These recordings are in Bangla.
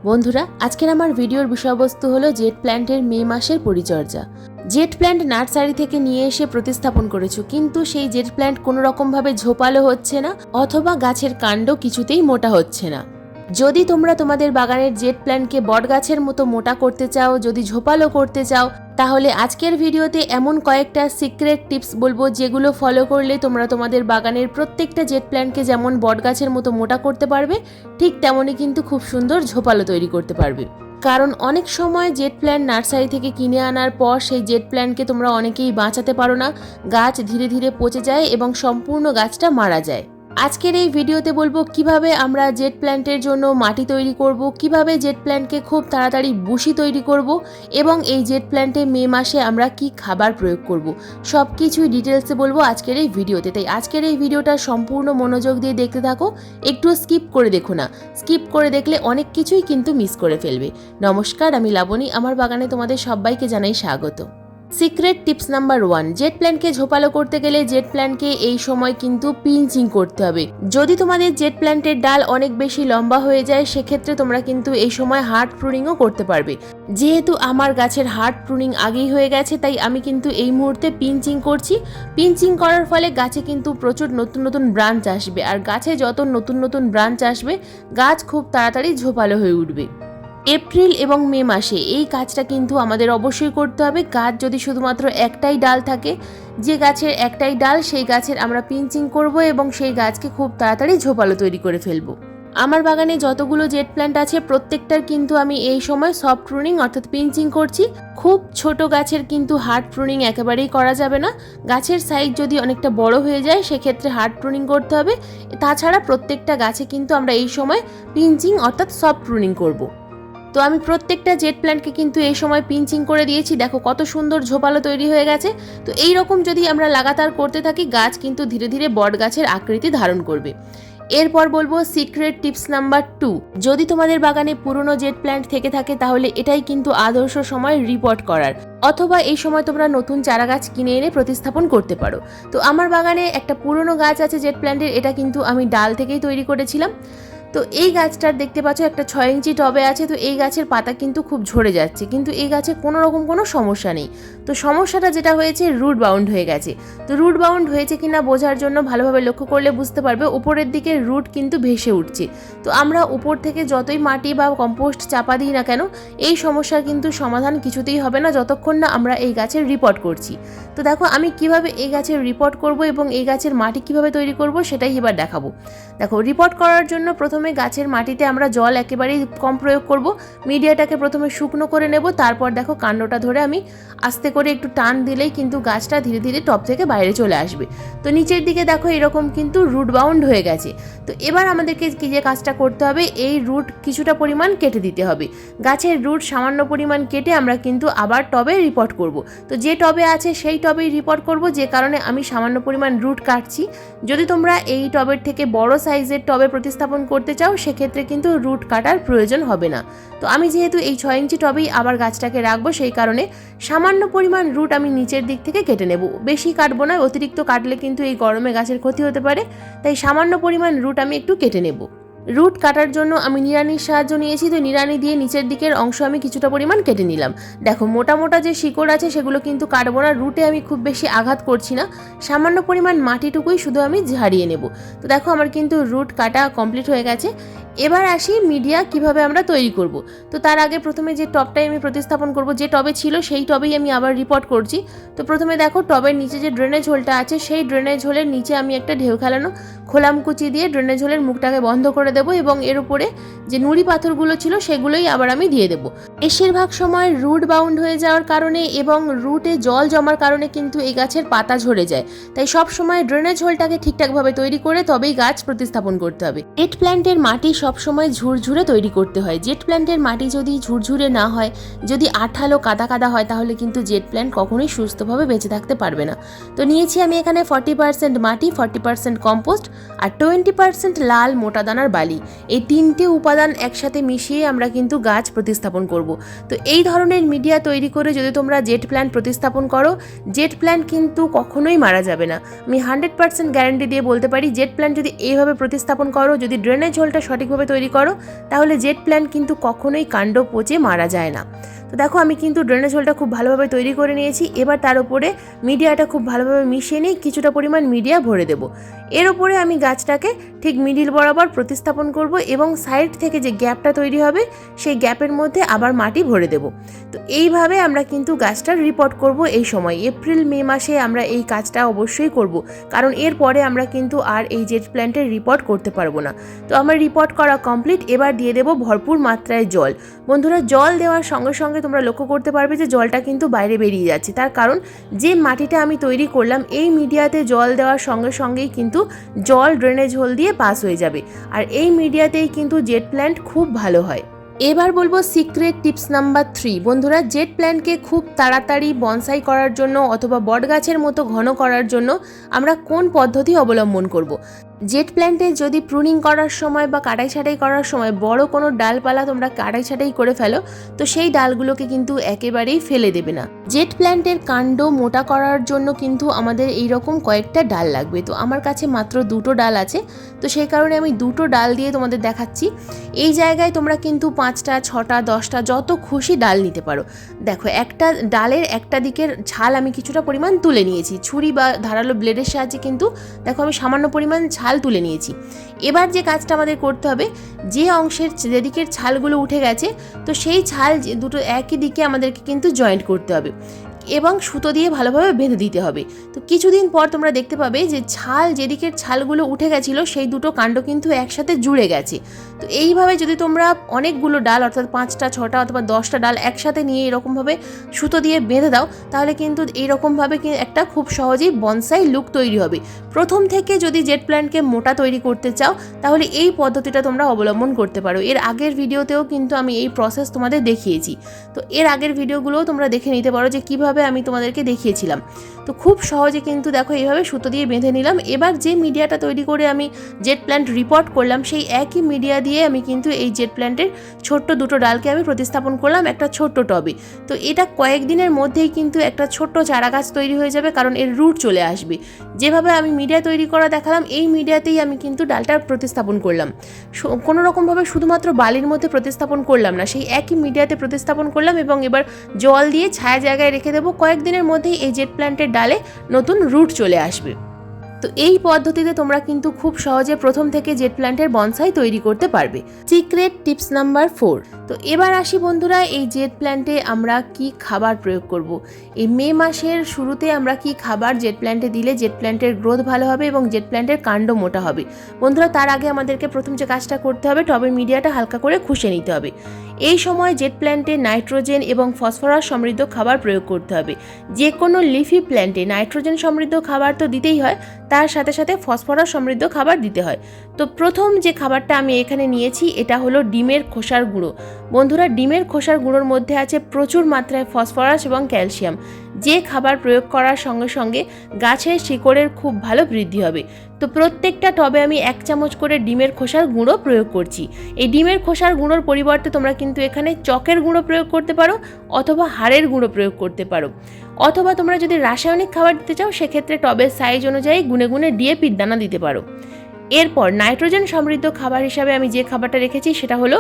বন্ধুরা, আজকের আমার ভিডিওর বিষয়বস্তু হলো জেট প্ল্যান্টের মে মাসের পরিচর্যা। জেট প্ল্যান্ট নার্সারি থেকে নিয়ে এসে প্রতিস্থাপন করেছো, কিন্তু সেই জেট প্ল্যান্ট কোনো রকমভাবে ঝোপালো হচ্ছে না অথবা গাছের কাণ্ড কিছুতেই মোটা হচ্ছে না। যদি তোমরা তোমাদের বাগানের জেট প্ল্যান্টকে বট গাছের মতো মোটা করতে চাও, যদি ঝোপালো করতে চাও, তাহলে আজকের ভিডিওতে এমন কয়েকটা সিক্রেট টিপস বলবো যেগুলো ফলো করলে তোমরা তোমাদের বাগানের প্রত্যেকটা জেট প্ল্যান্টকে যেমন বট গাছের মতো মোটা করতে পারবে, ঠিক তেমনই কিন্তু খুব সুন্দর ঝোপালো তৈরি করতে পারবে। কারণ অনেক সময় জেট প্ল্যান্ট নার্সারি থেকে কিনে আনার পর সেই জেট প্ল্যান্টকে তোমরা অনেকেই বাঁচাতে পারো না, গাছ ধীরে ধীরে পচে যায় এবং সম্পূর্ণ গাছটা মারা যায়। আজকের এই ভিডিওতে বলবো কিভাবে আমরা জেট প্ল্যান্টের জন্য মাটি তৈরি করব, কিভাবে জেট প্ল্যান্টকে খুব তাড়াতাড়ি বুশি তৈরি করব এবং এই জেট প্ল্যান্টে মে মাসে আমরা কি খাবার প্রয়োগ করব, সব কিছুই ডিটেলসে বলবো আজকের এই ভিডিওতে। তাই আজকের এই ভিডিওটা সম্পূর্ণ মনোযোগ দিয়ে দেখতে থাকো, একটু স্কিপ করে দেখো না। স্কিপ করে দেখলে অনেক কিছুই কিন্তু মিস করে ফেলবে। নমস্কার, আমি লাবণী, আমার বাগানে তোমাদের সবাইকে জানাই স্বাগত। সিক্রেট টিপস নাম্বার 1, জেট প্ল্যান্টকে ঝোপালো করতে গেলে জেট প্ল্যান্টকে এই সময় কিন্তু পিঞ্চিং করতে হবে। যদি তোমাদের জেট প্ল্যান্টের ডাল অনেক বেশি লম্বা হয়ে যায়, সেক্ষেত্রে তোমরা কিন্তু এই সময় হার্ড প্রুনিংও করতে পারবে। যেহেতু আমার গাছের হার্ড প্রুনিং আগেই হয়ে গেছে, তাই আমি কিন্তু এই মুহূর্তে পিঞ্চিং করছি। পিঞ্চিং করার ফলে গাছে কিন্তু প্রচুর নতুন নতুন ব্রাঞ্চ আসবে, আর গাছে যত নতুন নতুন ব্রাঞ্চ আসবে, গাছ খুব তাড়াতাড়ি ঝোপালো হয়ে উঠবে। এপ্রিল এবং মে মাসে এই কাজটা কিন্তু আমাদের অবশ্যই করতে হবে। গাছ যদি শুধুমাত্র একটাই ডাল থাকে, যে গাছের একটাই ডাল, সেই গাছের আমরা পিঞ্চিং করব এবং সেই গাছকে খুব তাড়াতাড়ি ঝোপালো তৈরি করে ফেলবো। আমার বাগানে যতগুলো জেট প্ল্যান্ট আছে প্রত্যেকটার কিন্তু আমি এই সময় সফট প্রুনিং অর্থাৎ পিঞ্চিং করছি। খুব ছোট গাছের কিন্তু হার্ড প্রুনিং একেবারেই করা যাবে না। গাছের সাইজ যদি অনেকটা বড় হয়ে যায়, সেক্ষেত্রে হার্ড প্রুনিং করতে হবে। তাছাড়া প্রত্যেকটা গাছে কিন্তু আমরা এই সময় পিঞ্চিং অর্থাৎ সফট প্রুনিং করব। তো আমি প্রত্যেকটা জেট প্ল্যান্টকে কিন্তু এই সময় পিঞ্চিং করে দিয়েছি। দেখো কত সুন্দর ঝোপালো তৈরি হয়ে গেছে। তো এই রকম যদি আমরা লাগাতার করতে থাকি, গাছ কিন্তু ধীরে ধীরে বট গাছের আকৃতি ধারণ করবে। এরপর বলবো সিক্রেট টিপস নাম্বার 2, যদি তোমাদের বাগানে পুরনো জেট প্ল্যান্ট থেকে থাকে, তাহলে এটাই কিন্তু আদর্শ সময় রিপোর্ট করার, অথবা এই সময় তোমরা নতুন চারা গাছ কিনে এনে প্রতিস্থাপন করতে পারো। তো আমার বাগানে একটা পুরনো গাছ আছে জেট প্ল্যান্টের, এটা কিন্তু আমি ডাল থেকেই তৈরি করেছিলাম। তো এই গাছটার দেখতে পাচ্ছ একটা 6 ইঞ্চি টবে আছে। তো এই গাছের পাতা কিন্তু খুব ঝরে যাচ্ছে, কিন্তু এই গাছে কোনো রকম কোনো সমস্যা নেই। তো সমস্যাটা যেটা হয়েছে, রুট বাউন্ড হয়ে গেছে। তো রুট বাউন্ড হয়েছে কিনা বোঝার জন্য ভালোভাবে লক্ষ্য করলে বুঝতে পারবে উপরের দিকে রুট কিন্তু ভেসে উঠছে। তো আমরা উপর থেকে যতই মাটি বা কম্পোস্ট চাপা দিই না কেন, এই সমস্যার কিন্তু সমাধান কিছুতেই হবে না যতক্ষণ না আমরা এই গাছের রিপোর্ট করছি। তো দেখো আমি কিভাবে এই গাছের রিপোর্ট করব এবং এই গাছের মাটি কিভাবে তৈরি করব সেটাই এবার দেখাবো। দেখো, রিপোর্ট করার জন্য প্রথমে গাছের মাটিতে আমরা জল একেবারেই কম প্রয়োগ করব। মিডিয়াটাকে প্রথমে শুকনো করে নেব, তারপর দেখো কাণ্ডটা ধরে আমি আস্তে করে একটু টান দিলেই কিন্তু গাছটা ধীরে ধীরে টব থেকে বাইরে চলে আসবে। তো নিচের দিকে দেখো এরকম কিন্তু রুট বাউন্ড হয়ে গেছে। তো এবার আমাদেরকে কি যে কাজটা করতে হবে, এই রুট কিছুটা পরিমাণ কেটে দিতে হবে। গাছের রুট সামান্য পরিমাণ কেটে আমরা কিন্তু আবার টবে রিপোর্ট করব। তো যে টবে আছে সেই টবেই রিপোর্ট করব, যে কারণে আমি সামান্য পরিমাণ রুট কাটছি। যদি তোমরা এই টবের থেকে বড় সাইজের টবে প্রতিস্থাপন করতে চাও, সেক্ষেত্রে কিন্তু রুট কাটার প্রয়োজন হবে না। তো আমি যেহেতু এই 6 ইঞ্চি টবেই আবার গাছটাকে রাখবো, সেই কারণে সামান্য পরিমাণ রুট আমি নিচের দিক থেকে কেটে নেব। বেশি কাটবো না, অতিরিক্ত কাটলে কিন্তু এই গরমে গাছের ক্ষতি হতে পারে। তাই সামান্য পরিমাণ রুট আমি একটু কেটে নেব। রুট কাটার জন্য আমি নিড়ানির সাহায্য নিয়েছি। তো নিড়ানি দিয়ে নিচের দিকের অংশ আমি কিছুটা পরিমাণ কেটে নিলাম। দেখো মোটা মোটা যে শিকড় আছে সেগুলো কিন্তু কাটবো না, রুটে আমি খুব বেশি আঘাত করছি না, সামান্য পরিমাণ মাটিটুকুই শুধু আমি ঝাড়িয়ে নেব। তো দেখো আমার কিন্তু রুট কাটা কমপ্লিট হয়ে গেছে। এবার আসি মিডিয়া কিভাবে আমরা তৈরি করব। তো তার আগে প্রথমে যে টবটাই আমি প্রতিস্থাপন করব, যে টবে ছিল সেই টবেই আমি আবার রিপোর্ট করছি। তো প্রথমে দেখো টবের নিচে যে ড্রেনেজ হোলটা আছে, সেই ড্রেনেজ হোলের নিচে আমি একটা ঢেউ খেলানো খোলামকুচি দিয়ে ড্রেনেজ হোলের মুখটাকে বন্ধ করে দেবো এবং এর উপরে যে নুড়ি পাথরগুলো ছিল সেগুলোই আবার আমি দিয়ে দেবো। বেশিরভাগ সময় রুট বাউন্ড হয়ে যাওয়ার কারণে এবং রুটে জল জমার কারণে কিন্তু এই গাছের পাতা ঝরে যায়। তাই সব সময় ড্রেনেজ হোলটাকে ঠিকঠাকভাবে তৈরি করে তবেই গাছ প্রতিস্থাপন করতে হবে। জেট প্ল্যান্টের মাটি সবসময় ঝুরঝুরে তৈরি করতে হয়। জেট প্ল্যান্টের মাটি যদি ঝুরঝুরে না হয়, যদি আঠালো কাদা কাদা হয়, তাহলে কিন্তু জেট প্ল্যান্ট কখনোই সুস্থভাবে বেঁচে থাকতে পারবে না। তো নিয়েছি আমি এখানে 40% মাটি, 40% কম্পোস্ট আর 20% লাল মোটা দানার বালি। এই তিনটে উপাদান একসাথে মিশিয়ে আমরা কিন্তু গাছ প্রতিস্থাপন করব। তো এই ধরনের মিডিয়া তৈরি করে যদি তোমরা জেট প্ল্যান্ট প্রতিস্থাপন করো, জেট প্ল্যান্ট কিন্তু কখনোই মারা যাবে না। আমি 100% গ্যারান্টি দিয়ে বলতে পারি, জেট প্ল্যান্ট যদি এইভাবে প্রতিস্থাপন করো, যদি ড্রেনেজ হোলটা সঠিকভাবে তৈরি করো, তাহলে জেট প্ল্যান্ট কিন্তু কখনোই কাণ্ড পচে মারা যায় না। তো দেখো আমি কিন্তু ড্রেনেজ হোলটা খুব ভালোভাবে তৈরি করে নিয়েছি। এবার তার উপরে মিডিয়াটা খুব ভালোভাবে মিশিয়ে নিয়ে কিছুটা পরিমাণ মিডিয়া ভরে দেবো। এর উপরে আমি গাছটাকে ঠিক মিডিল বরাবর প্রতিস্থাপন করব এবং সাইড থেকে যে গ্যাপটা তৈরি হবে সেই গ্যাপের মধ্যে আবার মাটি ভরে দেব। তো এইভাবে আমরা কিন্তু গাছটার রিপোর্ট করব। এই সময় এপ্রিল মে মাসে আমরা এই কাজটা অবশ্যই করব, কারণ এরপরে আমরা কিন্তু আর এই জেট প্ল্যান্টের রিপোর্ট করতে পারবো না। তো আমার রিপোর্ট করা কমপ্লিট। এবার দিয়ে দেব ভরপুর মাত্রায় জল। বন্ধুরা, জল দেওয়ার সঙ্গে সঙ্গে তোমরা লক্ষ্য করতে পারবে যে জলটা কিন্তু বাইরে বেরিয়ে যাচ্ছে। তার কারণ যে মাটিটা আমি তৈরি করলাম এই মিডিয়াতে জল দেওয়ার সঙ্গে সঙ্গেই কিন্তু জল ড্রেনেজ হোল দিয়ে পাস হয়ে যাবে, আর এই মিডিয়াতেই কিন্তু জেট প্ল্যান্ট খুব ভালো হয়। এবার বলবো সিক্রেট টিপস নাম্বার 3। বন্ধুরা, জেট প্ল্যান্টকে খুব তাড়াতাড়ি বনসাই করার জন্য অথবা বটগাছের মতো ঘন করার জন্য আমরা কোন পদ্ধতি অবলম্বন করব। জেট প্ল্যান্টে যদি প্রুনিং করার সময় বা কাটাই ছাটাই করার সময় বড় কোনো ডালপালা তোমরা কাটাই ছাটাই করে ফেলো, তো সেই ডালগুলোকে কিন্তু একেবারেই ফেলে দেবে না। জেট প্ল্যান্টের কাণ্ড মোটা করার জন্য কিন্তু আমাদের এইরকম কয়েকটা ডাল লাগবে। তো আমার কাছে মাত্র 2টো ডাল আছে, তো সেই কারণে আমি 2টো ডাল দিয়ে তোমাদের দেখাচ্ছি। এই জায়গায় তোমরা কিন্তু 5টা 6টা 10টা যত খুশি ডাল নিতে পারো। দেখো, একটা ডালের একটা দিকের ছাল আমি কিছুটা পরিমাণ তুলে নিয়েছি, ছুরি বা ধারালো ব্লেডের সাহায্যে কিন্তু দেখো আমি সামান্য পরিমাণ ছাল তুলে নিয়েছি। এবার যে কাজটা আমাদের করতে হবে, যে অংশের যেদিকের ছালগুলো উঠে গেছে, তো সেই ছাল দুটো একই দিকে আমাদেরকে কিন্তু জয়েন্ট করতে হবে এবং সুতো দিয়ে ভালোভাবে বেঁধে দিতে হবে। তো কিছুদিন পর তোমরা দেখতে পাবে যে যেদিকের ছালগুলো উঠে গেছিলো সেই দুটো কাণ্ড কিন্তু একসাথে জুড়ে গেছে। তো এইভাবে যদি তোমরা অনেকগুলো ডাল অর্থাৎ 5টা 6টা অথবা 10টা ডাল একসাথে নিয়ে এরকমভাবে সুতো দিয়ে বেঁধে দাও, তাহলে কিন্তু এইরকমভাবে একটা খুব সহজেই বনসাই লুক তৈরি হবে। প্রথম থেকে যদি জেট প্ল্যান্টকে মোটা তৈরি করতে চাও, তাহলে এই পদ্ধতিটা তোমরা অবলম্বন করতে পারো। এর আগের ভিডিওতেও কিন্তু আমি এই প্রসেস তোমাদের দেখিয়েছি, তো এর আগের ভিডিওগুলোও তোমরা দেখে নিতে পারো যে কীভাবে আমি তোমাদেরকে দেখিয়েছিলাম। তো খুব সহজে কিন্তু দেখো এইভাবে সুতো দিয়ে বেঁধে নিলাম। এবার যে মিডিয়াটা তৈরি করে আমি জেট প্ল্যান্ট রিপোর্ট করলাম, সেই একই মিডিয়া দিয়ে আমি কিন্তু এই জেট প্ল্যান্টের ছোট্ট 2টো ডালকে আমি প্রতিস্থাপন করলাম একটা ছোট্ট টবে। তো এটা কয়েকদিনের মধ্যেই কিন্তু একটা ছোট্ট চারা গাছ তৈরি হয়ে যাবে, কারণ এর রুট চলে আসবে। যেভাবে আমি মিডিয়া তৈরি করা দেখালাম, এই মিডিয়াতেই আমি কিন্তু ডালটা প্রতিস্থাপন করলাম। কোনো রকমভাবে শুধুমাত্র বালির মধ্যে প্রতিস্থাপন করলাম না, সেই একই মিডিয়াতে প্রতিস্থাপন করলাম এবং এবার জল দিয়ে ছায়া জায়গায় রেখে দেবো। কয়েকদিনের মধ্যেই এই জেট প্ল্যান্টের ডালে নতুন রুট চলে আসবে। তো এই পদ্ধতিতে তোমরা কিন্তু খুব সহজে প্রথম থেকে জেট প্ল্যান্টের বনসাই তৈরি করতে পারবে। Secret tips number 4। তো এবার আসি বন্ধুরা, এই জেট প্ল্যান্টে আমরা কি খাবার প্রয়োগ করব। এই মে মাসের শুরুতে আমরা কি খাবার জেট প্ল্যান্টে দিলে জেট প্ল্যান্টের গ্রোথ ভালো হবে এবং জেট প্ল্যান্টের কাণ্ড মোটা হবে। বন্ধুরা, তার আগে আমাদেরকে প্রথম যে কাজটা করতে হবে, টবের মিডিয়াটা হালকা করে খুশে নিতে হবে। এই সময় জেট প্ল্যান্টে নাইট্রোজেন এবং ফসফরাস সমৃদ্ধ খাবার প্রয়োগ করতে হবে। যে কোনো লিফি প্ল্যান্টে নাইট্রোজেন সমৃদ্ধ খাবার তো দিতেই হয়, তার সাথে সাথে ফসফরাস সমৃদ্ধ খাবার দিতে হয়। তো প্রথম যে খাবারটা আমি এখানে নিয়েছি, এটা হলো ডিমের খোসার গুঁড়ো। বন্ধুরা, ডিমের খোসার গুঁড়োর মধ্যে আছে প্রচুর মাত্রায় ফসফরাস এবং ক্যালসিয়াম, যে খাবার প্রয়োগ করার সঙ্গে সঙ্গে গাছের শিকড়ের খুব ভালো বৃদ্ধি হবে। তো প্রত্যেকটা টবে আমি 1 চামচ করে ডিমের খোসার গুঁড়ো প্রয়োগ করছি। এই ডিমের খোসার গুঁড়োর পরিবর্তে তোমরা কিন্তু এখানে চকের গুঁড়ো প্রয়োগ করতে পারো অথবা হাড়ের গুঁড়ো প্রয়োগ করতে পারো, অথবা তোমরা যদি রাসায়নিক খাবার দিতে চাও সেক্ষেত্রে টবের সাইজ অনুযায়ী গুনে গুনে ডিএপির দানা দিতে পারো। এরপর নাইট্রোজেন সমৃদ্ধ খাবার হিসাবে আমি যে খাবারটা রেখেছি সেটা হলো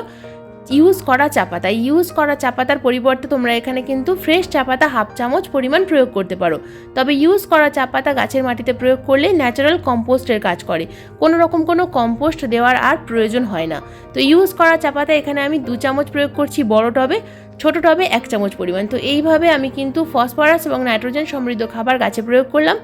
ইউজ করা চা পাতা। ইউজ করা চা পাতার পরিবর্তে তোমরা এখানে কিন্তু ফ্রেশ চা পাতা 1/2 চামচ পরিমাণ প্রয়োগ করতে পারো। তবে ইউজ করা চা পাতা গাছের মাটিতে প্রয়োগ করলে ন্যাচারাল কম্পোস্টের কাজ করে, কোনো রকম কোনো কম্পোস্ট দেওয়ার আর প্রয়োজন হয় না। তো ইউজ করা চা পাতা এখানে আমি 2 চামচ প্রয়োগ করছি বড় টবে, ছোট টবে 1 চামচ পরিমাণ। তো এইভাবে আমি কিন্তু ফসফরাস এবং নাইট্রোজেন সমৃদ্ধ খাবার গাছে প্রয়োগ করলাম।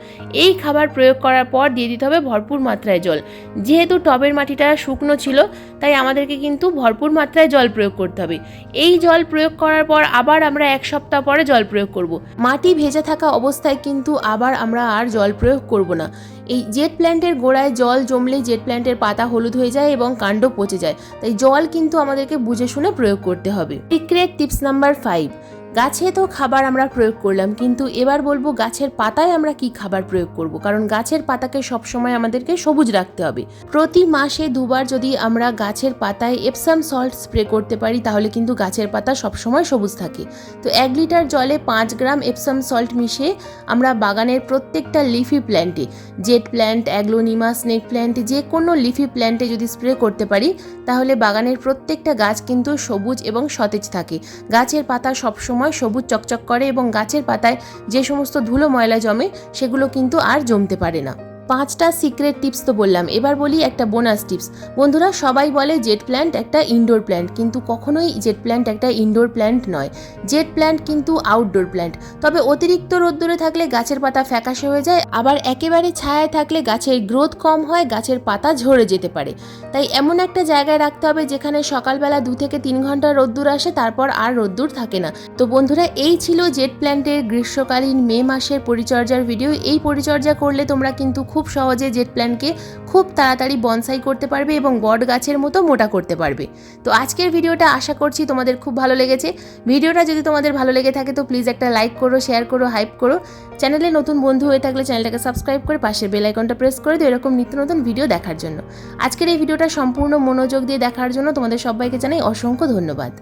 এই খাবার প্রয়োগ করার পর দিয়ে দিতে হবে ভরপুর মাত্রায় জল। যেহেতু টবের মাটিটা শুকনো ছিল, তাই আমাদেরকে কিন্তু ভরপুর মাত্রায় জল প্রয়োগ করতে হবে। এই জল প্রয়োগ করার পর আবার আমরা 1 সপ্তাহ পরে জল প্রয়োগ করব। মাটি ভেজা থাকা অবস্থায় কিন্তু আবার আমরা আর জল প্রয়োগ করব না। এই জেট প্ল্যান্টের গোড়ায় জল জমলেই জেট প্ল্যান্টের পাতা হলুদ হয়ে যায় এবং কাণ্ড পচে যায়, তাই জল কিন্তু আমাদেরকে বুঝে শুনে প্রয়োগ করতে হবে। Secret tips number 5। গাছে তো খাবার আমরা প্রয়োগ করলাম, কিন্তু এবার বলবো গাছের পাতায় আমরা কি খাবার প্রয়োগ করব, কারণ গাছের পাতাকে সবসময় আমাদেরকে সবুজ রাখতে হবে। প্রতি মাসে 2বার যদি আমরা গাছের পাতায় এপসাম সল্ট স্প্রে করতে পারি তাহলে কিন্তু গাছের পাতা সবসময় সবুজ থাকে। তো 1 লিটার জলে 5 গ্রাম এপসাম সল্ট মিশিয়ে আমরা বাগানের প্রত্যেকটা লিফি প্ল্যান্টে, jade plant, aglaonema, snake plant, যে কোনো লিফি প্ল্যান্টে যদি স্প্রে করতে পারি তাহলে বাগানের প্রত্যেকটা গাছ কিন্তু সবুজ এবং সতেজ থাকে। গাছের পাতা সবসময় সবুজ চকচক করে এবং গাছের পাতায় যে সমস্ত ধুলো ময়লা জমে সেগুলো কিন্তু আর জমতে পারে না। 5টা সিক্রেট টিপস তো বললাম, এবার বলি একটা বোনাস টিপস। বন্ধুরা, সবাই বলে জেট প্ল্যান্ট একটা ইনডোর প্ল্যান্ট, কিন্তু কখনোই জেট প্ল্যান্ট একটা ইনডোর প্ল্যান্ট নয়। জেট প্ল্যান্ট কিন্তু আউটডোর প্ল্যান্ট। তবে অতিরিক্ত রোদ্দুরে থাকলে গাছের পাতা ফ্যাকাশে হয়ে যায়, আবার একেবারে ছায়ায় থাকলে গাছের গ্রোথ কম হয়, গাছের পাতা ঝরে যেতে পারে। তাই এমন একটা জায়গায় রাখতে হবে যেখানে সকালবেলা 2 থেকে 3 ঘন্টা রোদ্দুর আসে, তারপর আর রোদ্দুর থাকে না। তো বন্ধুরা, এই ছিল জেট প্ল্যান্টের গ্রীষ্মকালীন মে মাসের পরিচর্যার ভিডিও। এই পরিচর্যা করলে তোমরা কিন্তু খুব সহজে জেট প্ল্যান্টকে খুব তাড়াতাড়ি বনসাই করতে পারবে এবং বট গাছের মতো মোটা করতে পারবে। তো আজকের ভিডিওটা আশা করছি তোমাদের খুব ভালো লেগেছে। ভিডিওটা যদি তোমাদের ভালো লেগে থাকে তো প্লিজ একটা লাইক করো, শেয়ার করো, হাইপ করো। চ্যানেলে নতুন বন্ধু হয়ে থাকলে চ্যানেলটাকে সাবস্ক্রাইব করে পাশের বেল আইকনটা প্রেস করে দিও এরকম নিত্য নতুন ভিডিও দেখার জন্য। আজকের এই ভিডিওটা সম্পূর্ণ মনোযোগ দিয়ে দেখার জন্য তোমাদের সবাইকে জানাই অসংখ্য ধন্যবাদ।